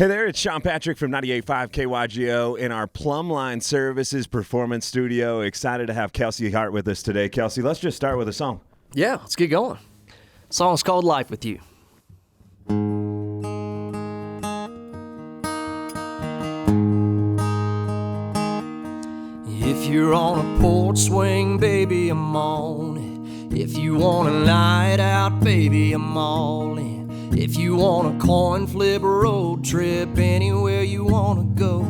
Hey there, it's Shawn Patrick from 98.5 KYGO in our Plumline Services Performance Studio. Excited to have Kelsey Hart with us today. Kelsey, let's just start with a song. Yeah, let's get going. The song's called Life With You. If you're on a porch swing, baby, I'm on it. If you want a night out, baby, I'm all in. If you want a coin flip road trip, anywhere you want to go,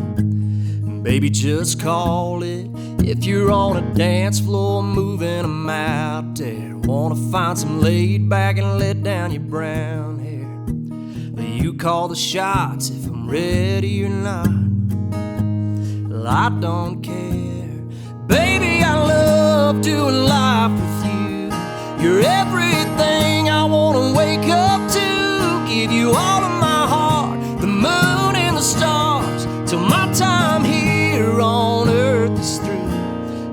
baby, just call it. If you're on a dance floor, moving them out there, want to find some laid back and let down your brown hair, you call the shots if I'm ready or not. Well, I don't care. Baby, I love doing life with you. You're everything I want to wake up to. Give you all of my heart, the moon and the stars, till my time here on earth is through.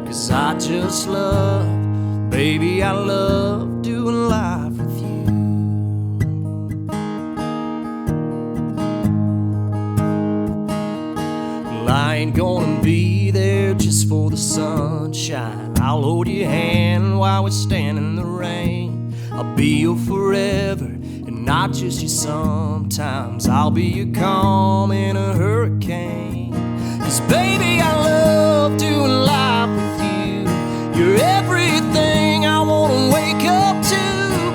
'Cause I just love, baby, I love doing life with you. Well, I ain't gonna be there just for the sunshine. I'll hold your hand while we stand in the rain. I'll be your forever and not just your sometimes. I'll be your calm in a hurricane. 'Cause baby, I love doing life with you. You're everything I wanna wake up to.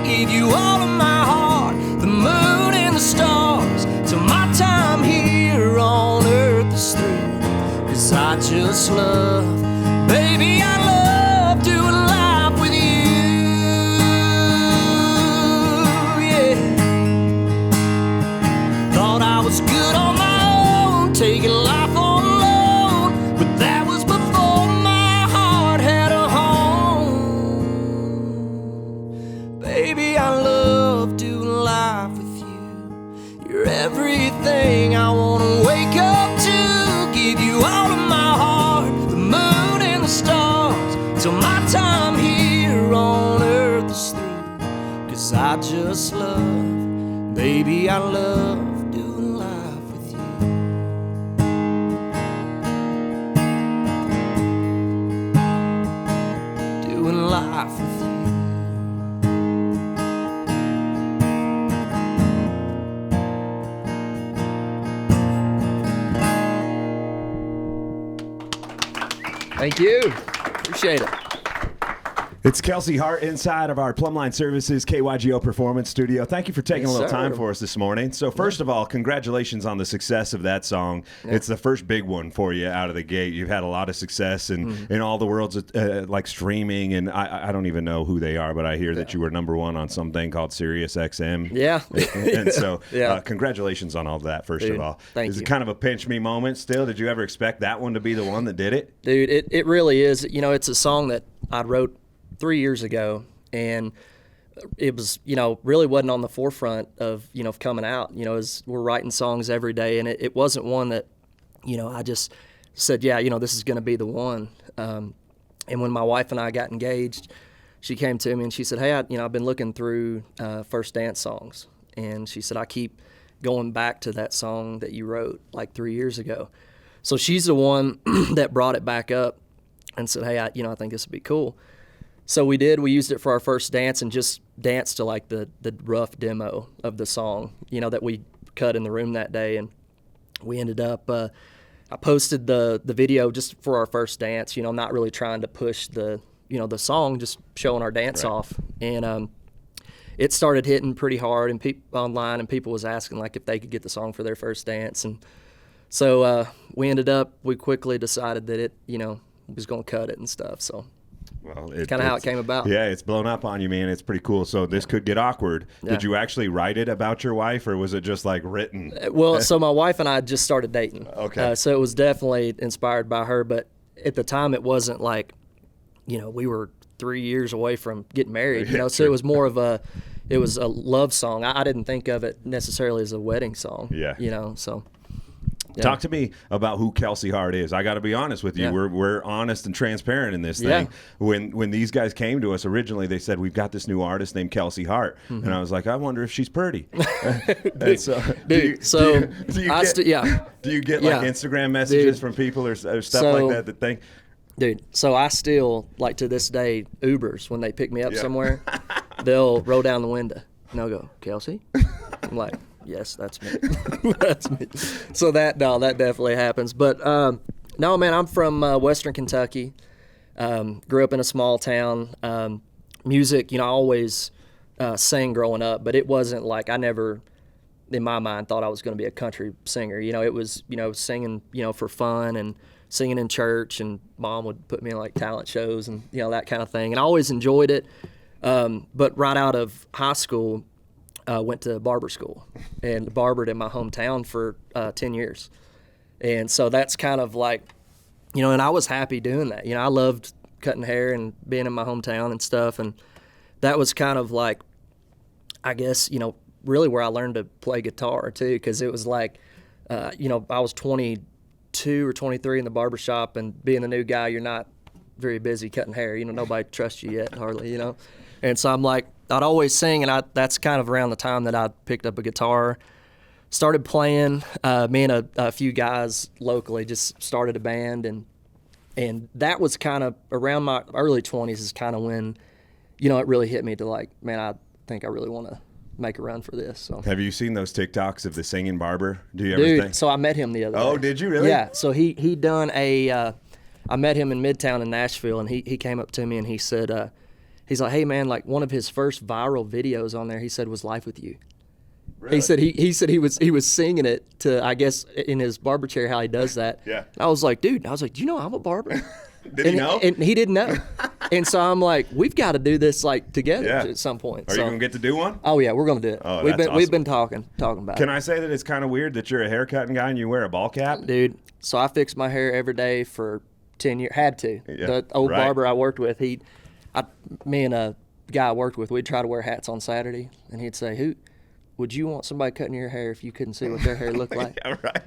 Give you all of my heart, the moon and the stars, till my time here on earth is through. 'Cause I just love, baby, I love doing life with you. I was good on my own, taking life on loan, but that was before my heart had a home. Baby, I love doing life with you. You're everything I want to wake up to. Give you all of my heart, the moon and the stars, till my time here on earth is through. 'Cause I just love, baby, I love life with you. Thank you. Appreciate it. It's Kelsey Hart inside of our Plumline Services KYGO Performance Studio. Thank you for taking a little time for us this morning. So first of all, congratulations on the success of that song. Yeah. It's the first big one for you out of the gate. You've had a lot of success in all the worlds, like streaming, and I don't even know who they are, but I hear that you were #1 on something called Sirius XM. Yeah. And so congratulations on all of that, first of all. Thank you. Is it kind of a pinch me moment still? Did you ever expect that one to be the one that did it? Dude, it really is. You know, it's a song that I wrote 3 years ago, and it was, really wasn't on the forefront of, coming out. We're writing songs every day, and it wasn't one that, I just said, this is going to be the one. And when my wife and I got engaged, she came to me and she said, hey, I've been looking through first dance songs, and she said, I keep going back to that song that you wrote like 3 years ago. So she's the one that brought it back up and said, hey, I think this would be cool. So we did. We used it for our first dance and just danced to like the rough demo of the song, that we cut in the room that day. And we ended up, I posted the video just for our first dance, not really trying to push the song, just showing our dance off. And it started hitting pretty hard and online, and people was asking like if they could get the song for their first dance. And so we quickly decided that it, was going to cut it and stuff. So. Well, it's kind of how it came about. Yeah, it's blown up on you, man. It's pretty cool. So this could get awkward. Yeah. Did you actually write it about your wife, or was it just like written? Well, so my wife and I just started dating. Okay. So it was definitely inspired by her, but at the time it wasn't like, we were 3 years away from getting married. So it was more of a love song. I didn't think of it necessarily as a wedding song. Yeah. So. Talk to me about who Kelsey Hart is. I got to be honest with you. We're honest and transparent in this thing. When these guys came to us originally, they said, we've got this new artist named Kelsey Hart. And I was like, I wonder if she's pretty. Do you get like Instagram messages from people or stuff like that think? Dude, so I still, like to this day, Ubers, when they pick me up somewhere, they'll roll down the window and they'll go, Kelsey? I'm like, yes, that's me. That's me. So that definitely happens. But no, man, I'm from Western Kentucky. Grew up in a small town. Music, I always sang growing up, but it wasn't like I never, in my mind, thought I was going to be a country singer. It was, singing, for fun and singing in church, and Mom would put me in like talent shows and, that kind of thing. And I always enjoyed it. But right out of high school, went to barber school and barbered in my hometown for 10 years. And so that's kind of like, and I was happy doing that. I loved cutting hair and being in my hometown and stuff. And that was kind of like, I guess, really where I learned to play guitar too, because it was like, I was 22 or 23 in the barbershop, and being a new guy, you're not very busy cutting hair. Nobody trusts you yet, hardly, And so I'm like, I'd always sing, and that's kind of around the time that I picked up a guitar, started playing. Me and a few guys locally just started a band, and that was kind of around my early 20s is kind of when, it really hit me to like, man, I think I really want to make a run for this. So have you seen those TikToks of the singing barber? Do you ever think? So I met him the other day. Oh, did you really? Yeah. So he done I met him in Midtown in Nashville, and he came up to me and he said, he's like, hey man, like one of his first viral videos on there, he said, was Life with You. Really? He said he was singing it to, I guess, in his barber chair, how he does that. Yeah. And I was like, do you know I'm a barber? Did he know? And he didn't know. And so I'm like, we've got to do this like together at some point. Are you going to get to do one? Oh yeah, we're going to do it. Oh, we've been talking about it. Can I say that it's kind of weird that you're a haircutting guy and you wear a ball cap? Dude, so I fixed my hair every day for 10 years. Had to. Yeah, the old barber I worked with, me and a guy I worked with, we'd try to wear hats on Saturday, and he'd say, would you want somebody cutting your hair if you couldn't see what their hair looked like? Yeah, right.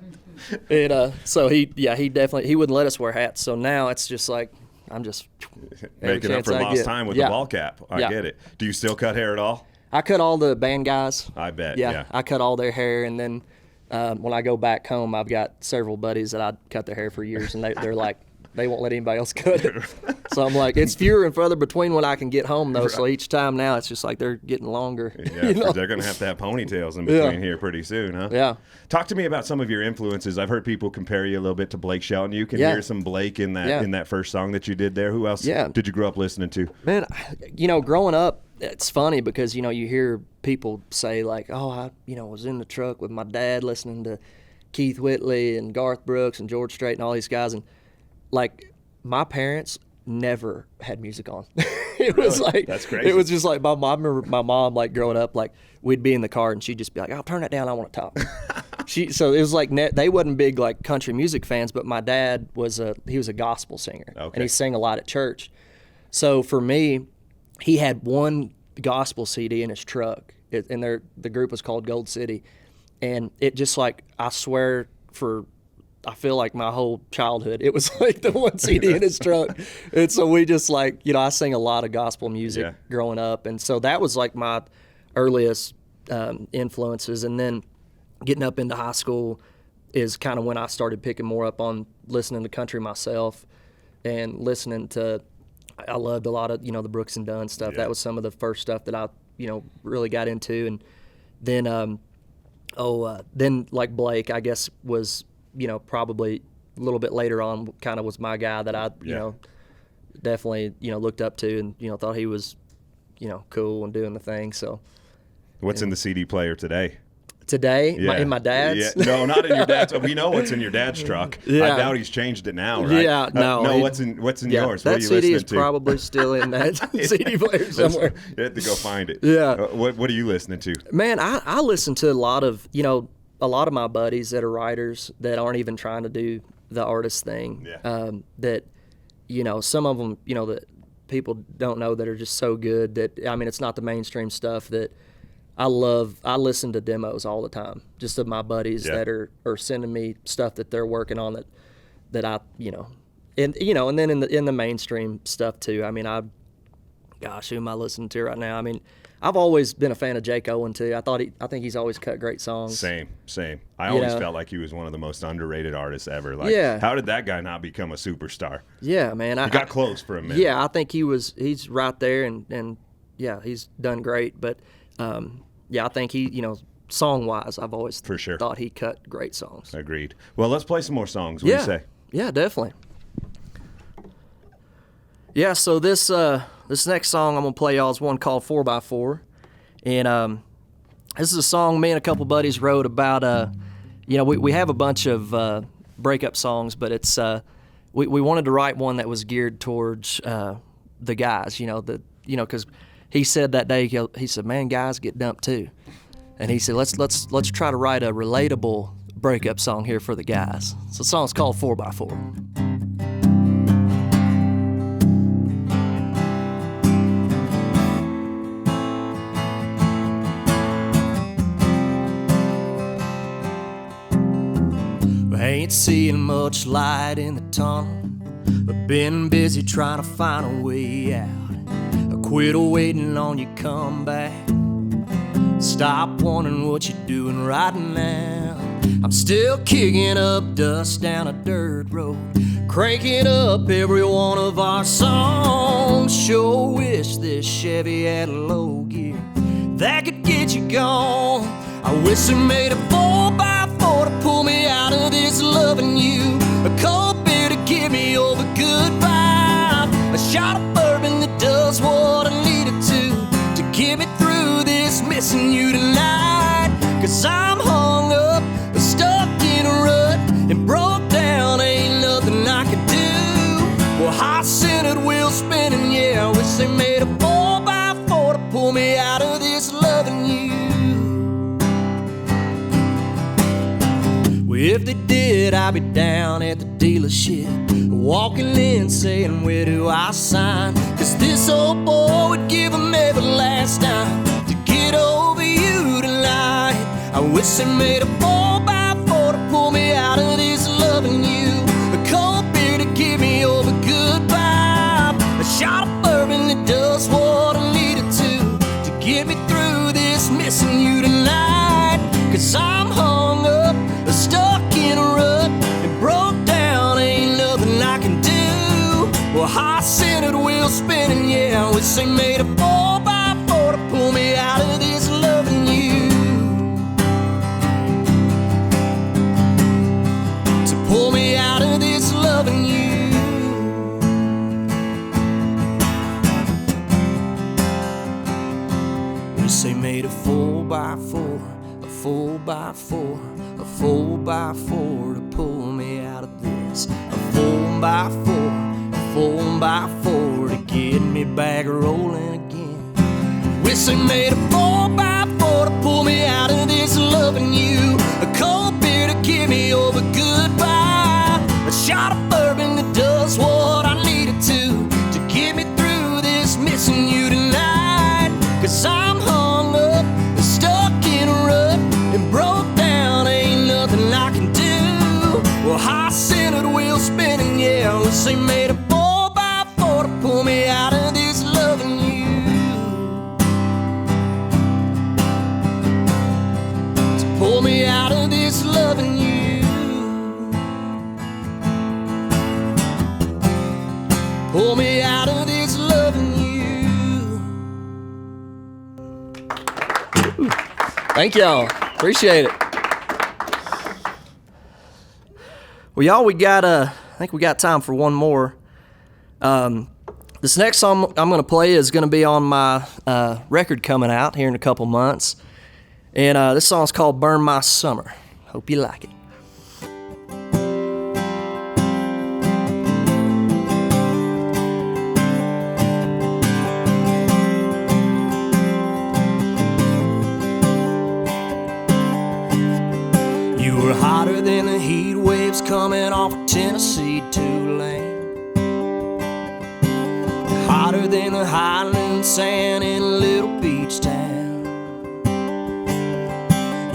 And so he wouldn't let us wear hats. So now it's just like, I'm just making up for lost time with the ball cap. I get it. Do you still cut hair at all? I cut all the band guys. I bet. Yeah. I cut all their hair, and then when I go back home, I've got several buddies that I cut their hair for years, and they're like, they won't let anybody else cut it. So I'm like, it's fewer and further between when I can get home, though. Right. So each time now, it's just like they're getting longer. Yeah, they're going to have ponytails in between here pretty soon, huh? Yeah. Talk to me about some of your influences. I've heard people compare you a little bit to Blake Shelton. You can hear some Blake in that first song that you did there. Who else did you grow up listening to? Man, growing up, it's funny because, you hear people say like, oh, I was in the truck with my dad listening to Keith Whitley and Garth Brooks and George Strait and all these guys, and like my parents never had music on. It was like, that's crazy. It was just like I remember my mom, like growing up, like we'd be in the car and she'd just be like, "Oh, turn that down, I want to talk." So it was like they wasn't big like country music fans, but my dad was a gospel singer, and he sang a lot at church. So for me, he had one gospel CD in his truck, and the group was called Gold City, and it just like I swear I feel like my whole childhood, it was like the one CD in his truck. And so we just like, I sang a lot of gospel music growing up. And so that was like my earliest influences. And then getting up into high school is kind of when I started picking more up on listening to country myself and listening to, I loved a lot of, the Brooks and Dunn stuff. Yeah. That was some of the first stuff that I, really got into. And then, then like Blake, I guess was, probably a little bit later on, kind of was my guy that I, definitely, looked up to and, thought he was, cool and doing the thing. So, what's in the CD player today? Today, in my dad's? Yeah. No, not in your dad's. We know what's in your dad's truck. I doubt he's changed it now, right? Yeah, no. No, what's in yours? That what are you CD listening is to? probably still in that CD player somewhere. You have to go find it. Yeah. What are you listening to? Man, I listen to a lot of my buddies that are writers that aren't even trying to do the artist thing. Yeah. That, some of them, that people don't know that are just so good that, it's not the mainstream stuff that I listen to demos all the time, just of my buddies that are sending me stuff that they're working on that I, and then in the mainstream stuff too. I mean, who am I listening to right now? I mean, I've always been a fan of Jake Owen too. I think he's always cut great songs. Same. I always felt like he was one of the most underrated artists ever. Like, how did that guy not become a superstar? Yeah, man. He got close for a minute. Yeah, I think he's right there, and he's done great. But I think he, song-wise, I've always thought he cut great songs. Agreed. Well, let's play some more songs. What do you say? Yeah, definitely. Yeah, so this next song I'm going to play y'all is one called 4x4. And this is a song me and a couple buddies wrote about, we have a bunch of breakup songs, but it's we wanted to write one that was geared towards the guys, because he said that day, he said, man, guys get dumped too. And he said, let's try to write a relatable breakup song here for the guys. So the song's called 4x4. Ain't seeing much light in the tunnel, but been busy trying to find a way out. I quit waiting on you come back. Stop wondering what you're doing right now. I'm still kicking up dust down a dirt road, cranking up every one of our songs. Sure wish this Chevy had a low gear that could get you gone. I wish it made a 4x4 to pull me out of this loving you. A cold beer to give me over good vibe. A shot of bourbon that does what I needed to get me through this missing you tonight. Cause I'm hung up, stuck in a rut, and broke down, ain't nothing I can do. Well, high-centered wheel spinning, I wish they made a 4x4 to pull me out of this loving you. If they did, I'd be down at the dealership, walking in saying, where do I sign? Cause this old boy would give them every last time to get over you tonight. I wish they made a 4x4 to pull me out of this loving you. A cold beer to give me over good vibe. A shot of bourbon that does what I needed to get me through this missing you tonight. Cause I'm hung up, stuck in a rut, and broke down, ain't nothing I can do. Well, high-centered wheel spinning, I wish they made a 4x4 to pull me out of this loving you. To pull me out of this loving you. Wish they made a 4x4. 4x4, a 4x4 to pull me out of this. A 4x4, a 4x4 to get me back rolling again. Wish they made a 4x4 to pull me out of this loving you. A cold beer to give me over goodbye. A shot of bourbon that does what I needed to get me through this missing you tonight. Cause I'm hung up, stuck in a rut, and broke down, ain't nothing I can do. Well, high-centered wheel spinning, I wish they made a 4x4 to pull me out of this loving you. To pull me out of this loving you. Pull me out of this loving you. Thank y'all. Appreciate it. Well, y'all, I think we got time for one more. This next song I'm going to play is going to be on my record coming out here in a couple months. And this song's called Burn My Summer. Hope you like it. Hotter than the heat waves coming off of Tennessee Tulane. Hotter than the Highland sand in a little beach town.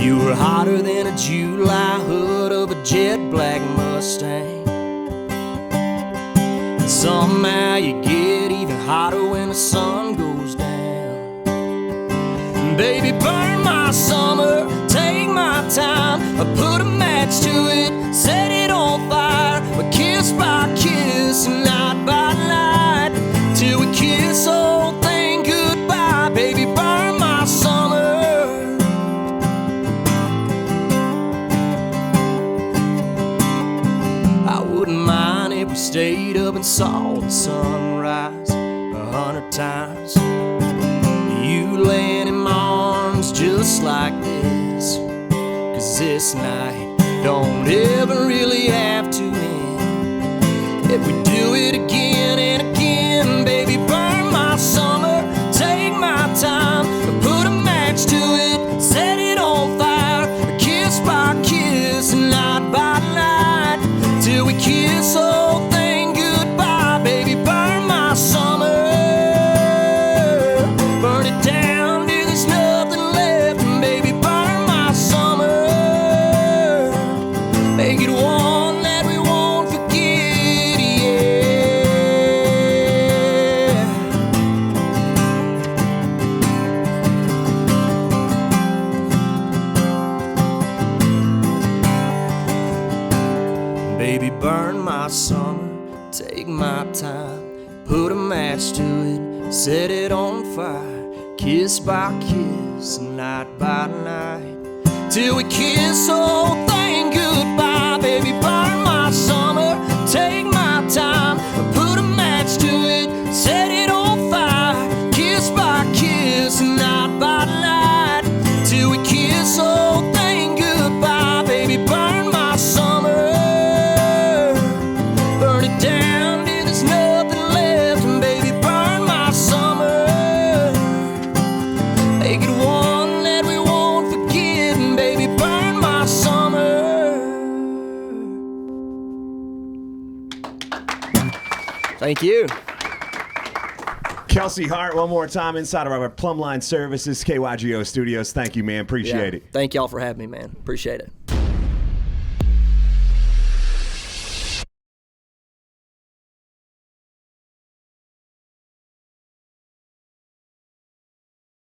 You were hotter than a July hood of a jet black Mustang. And somehow you get even hotter when the sun goes down. Baby, burn my summer, take my time, put a match to it, set it on fire, kiss by kiss, night by night, till we kiss the whole thing goodbye. Baby, burn my summer. I wouldn't mind if we stayed up and saw the sunrise 100 times. You laying in my arms just like this, 'cause this night don't ever really have to end. If we do it again and again, baby, burn my summer, take my time, put a match to it, set it on fire, kiss by kiss, night by night, till we kiss the whole thing goodbye. Baby, burn my summer, burn it down till there's nothing left, and baby, burn my summer, make it one that we won't forget, yeah. Baby, burn my summer, take my time, put a match to it, set it on fire, kiss by kiss, night by night, till we kiss the whole thing goodbye. Baby, burn my summer, take my time, put a match to it, set it on fire, kiss by kiss, night by night, till we kiss the whole thing goodbye. Baby, burn my summer, burn it down till there's nothing left, and baby, burn my summer, make it one that we won't forget, and baby, burn my summer. Thank you. Kelsey Hart, one more time inside of our Plumline Services KYGO studios. Thank you, man. Appreciate it. Thank y'all for having me, man. Appreciate it.